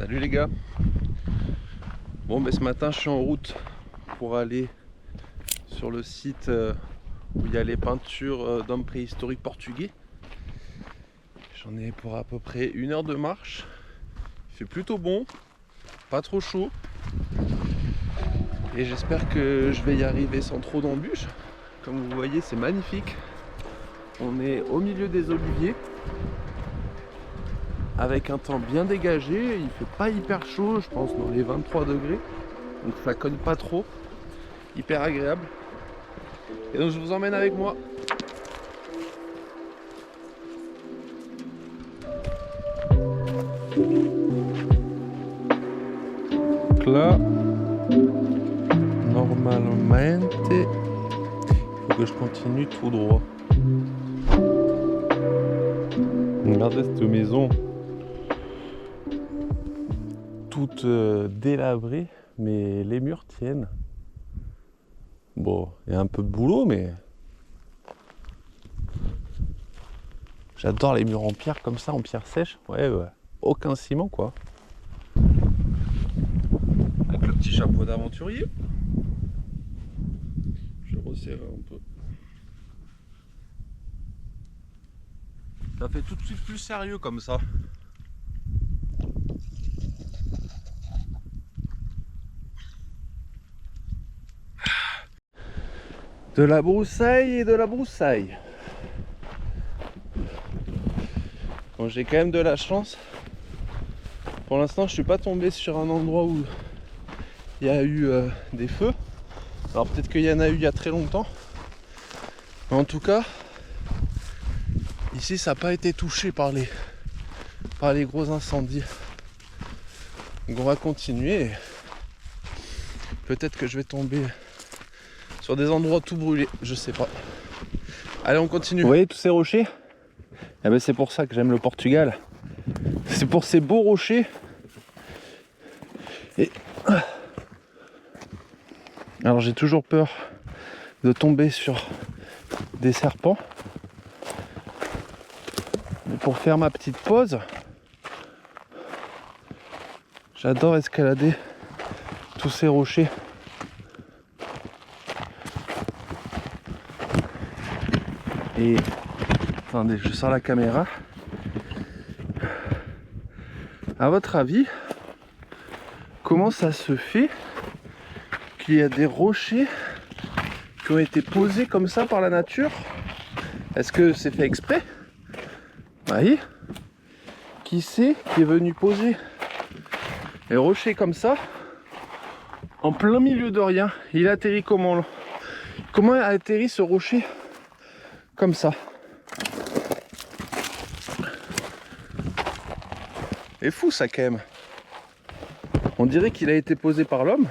Salut les gars. Bon ben ce matin je suis en route pour aller sur le site où il y a les peintures d'hommes préhistoriques portugais. J'en ai pour à peu près 1 heure de marche. Il fait plutôt bon, pas trop chaud. Et j'espère que je vais y arriver sans trop d'embûches. Comme vous voyez, c'est magnifique. On est au milieu des oliviers avec un temps bien dégagé. Il fait pas hyper chaud, je pense dans les 23 degrés. Donc ça cogne pas trop. Hyper agréable. Et donc je vous emmène avec moi. Donc là, normalement, il faut que je continue tout droit. Regardez cette maison, toute délabrée, mais les murs tiennent. Bon, il y a un peu de boulot, mais j'adore les murs en pierre comme ça, en pierre sèche. Ouais, aucun ciment quoi. Avec le petit chapeau d'aventurier. Je vais resserrer un peu. Ça fait tout de suite plus sérieux comme ça. De la broussaille et de la broussaille. Bon, j'ai quand même de la chance. Pour l'instant, je suis pas tombé sur un endroit où il y a eu des feux. Alors peut-être qu'il y en a eu il y a très longtemps. Mais en tout cas, ici, ça n'a pas été touché par les gros incendies. Donc on va continuer. Peut-être que je vais tomber sur des endroits tout brûlés, je sais pas. Allez, on continue. Vous voyez tous ces rochers? Eh ben, c'est pour ça que j'aime le Portugal. C'est pour ces beaux rochers. Et alors j'ai toujours peur de tomber sur des serpents. Mais pour faire ma petite pause, j'adore escalader tous ces rochers. Et attendez, je sors la caméra. À votre avis, comment ça se fait qu'il y a des rochers qui ont été posés comme ça par la nature? Est-ce que c'est fait exprès? Oui. Qui c'est qui est venu poser les rochers comme ça en plein milieu de rien? Il atterrit comment? Comment a atterri ce rocher comme ça? C'est fou ça quand même. On dirait qu'il a été posé par l'homme.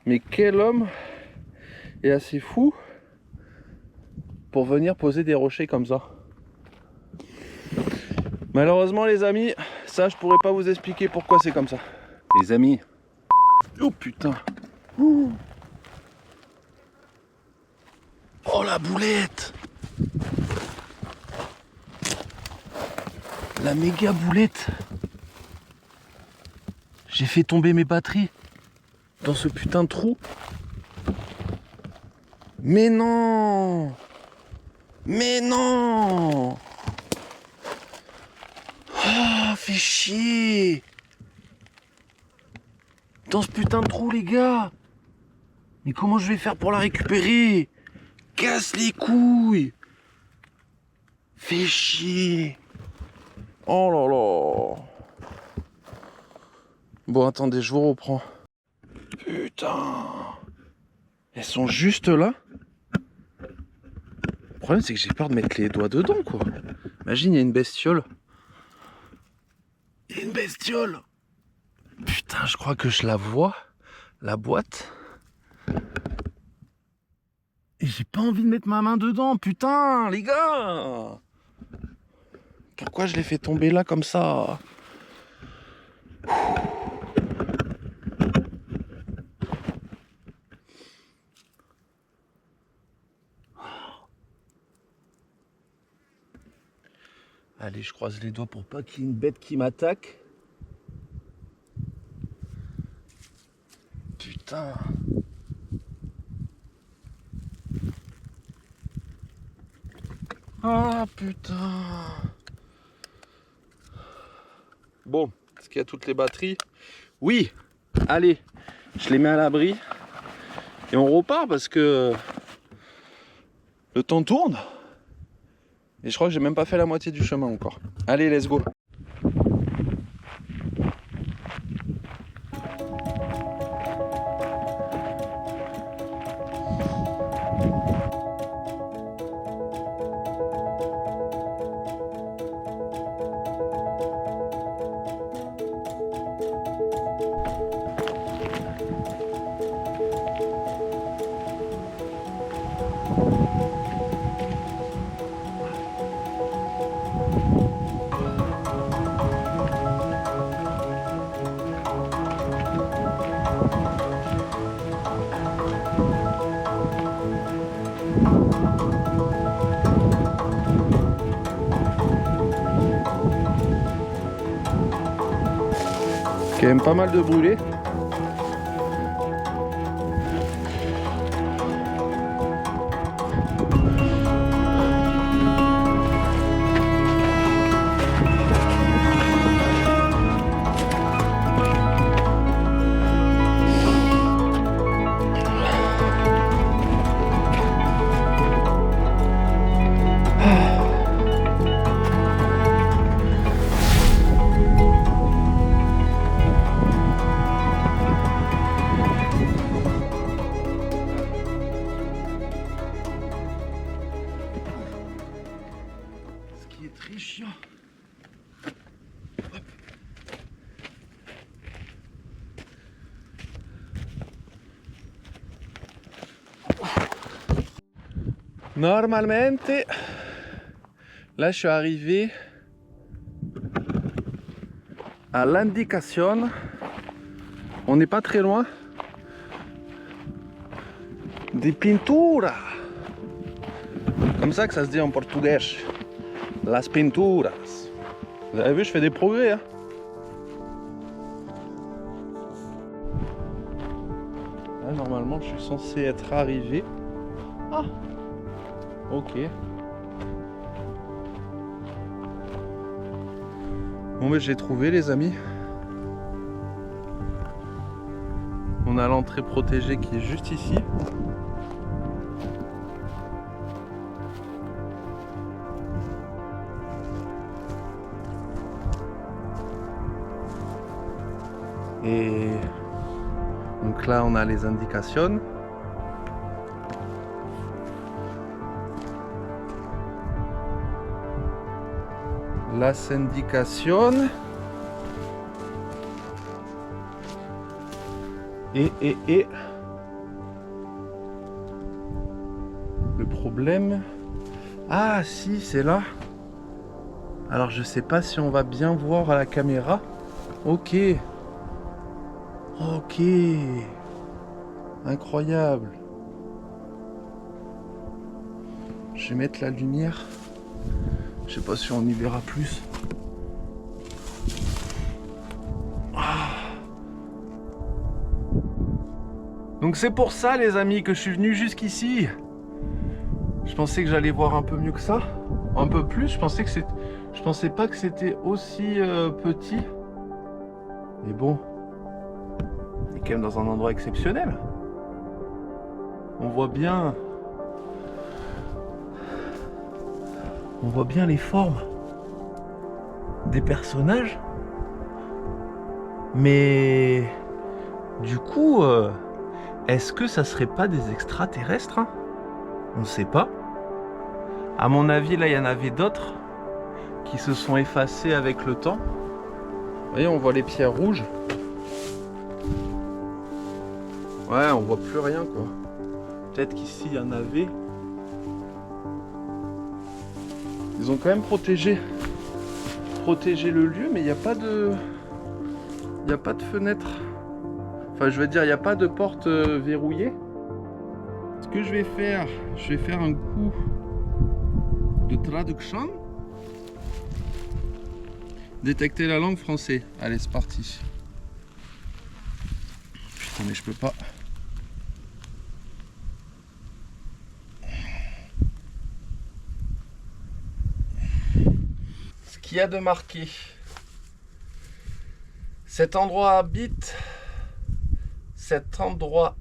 Mais quel homme est assez fou pour venir poser des rochers comme ça? Malheureusement les amis, ça je pourrais pas vous expliquer pourquoi c'est comme ça. Les amis. Oh putain. Ouh. Oh la boulette. La méga boulette. J'ai fait tomber mes batteries dans ce putain de trou. Mais non. Mais non. Oh, fait chier. Dans ce putain de trou les gars. Mais comment je vais faire pour la récupérer? Casse les couilles. Fait chier. Oh là là. Bon attendez, je vous reprends. Putain. Elles sont juste là. Le problème c'est que j'ai peur de mettre les doigts dedans quoi. Imagine il y a une bestiole. Il y a une bestiole. Putain, je crois que je la vois. La boîte. Et j'ai pas envie de mettre ma main dedans. Putain, les gars. Pourquoi je l'ai fait tomber là comme ça? Allez, je croise les doigts pour pas qu'il y ait une bête qui m'attaque. putain. Ah putain. Bon, est-ce qu'il y a toutes les batteries? Oui. Allez, je les mets à l'abri. Et on repart parce que le temps tourne. Et je crois que j'ai même pas fait la moitié du chemin encore. Allez, let's go. Quand même pas mal de brûlés. Très chiant. Normalmente, là je suis arrivé à l'indication. On n'est pas très loin des pinturas. Comme ça que ça se dit en portugais. Las pinturas. Vous avez vu, je fais des progrès. Hein. Là, normalement, je suis censé être arrivé. Ah, ok. Bon, mais j'ai trouvé, les amis. On a l'entrée protégée qui est juste ici. Et donc là on a les indications. Las indications. Et le problème. Ah si, c'est là. Alors je sais pas si on va bien voir à la caméra. Ok. Ok, incroyable. Je vais mettre la lumière. Je sais pas si on y verra plus. Ah. Donc c'est pour ça les amis que je suis venu jusqu'ici. Je pensais que j'allais voir un peu mieux que ça, un peu plus. Je pensais pas que c'était aussi petit. Mais bon. Quand même dans un endroit exceptionnel. On voit bien les formes des personnages, mais du coup est-ce que ça serait pas des extraterrestres, hein? On ne sait pas. À mon avis là il y en avait d'autres qui se sont effacés avec le temps. Vous voyez, on voit les pierres rouges. Ouais, on voit plus rien quoi. Peut-être qu'ici il y en avait. Ils ont quand même protégé le lieu, mais il n'y a pas de fenêtre. Enfin, je veux dire, il n'y a pas de porte verrouillée. Ce que je vais faire un coup de traduction. Détecter la langue française. Allez, c'est parti. Putain, mais je peux pas. Ce qu'il y a de marqué. Cet endroit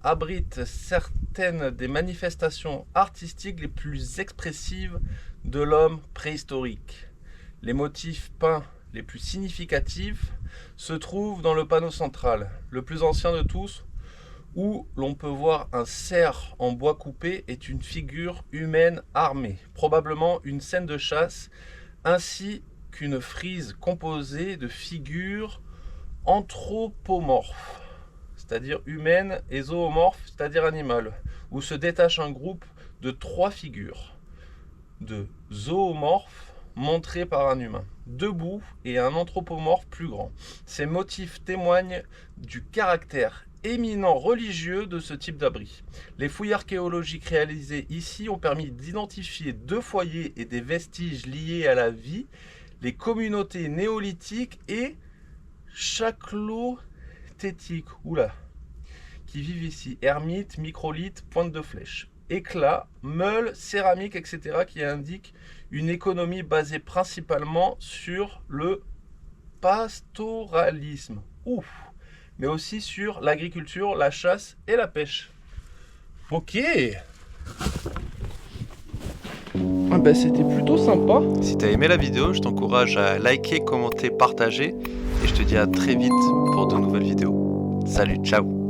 abrite certaines des manifestations artistiques les plus expressives de l'homme préhistorique. Les motifs peints les plus significatifs se trouvent dans le panneau central, le plus ancien de tous, où l'on peut voir un cerf en bois coupé est une figure humaine armée, probablement une scène de chasse, ainsi qu'une frise composée de figures anthropomorphes, c'est-à-dire humaines, et zoomorphes, c'est-à-dire animales, où se détache un groupe de 3 figures de zoomorphes montrées par un humain, debout, et un anthropomorphe plus grand. Ces motifs témoignent du caractère éminent religieux de ce type d'abri. Les fouilles archéologiques réalisées ici ont permis d'identifier 2 foyers et des vestiges liés à la vie, les communautés néolithiques et chaclothétiques, qui vivent ici, ermites, microlithes, pointe de flèche, éclats, meules, céramiques, etc., qui indiquent une économie basée principalement sur le pastoralisme, mais aussi sur l'agriculture, la chasse et la pêche. Ok. Ah ben c'était plutôt sympa. Si t'as aimé la vidéo, je t'encourage à liker, commenter, partager et je te dis à très vite pour de nouvelles vidéos. Salut, ciao.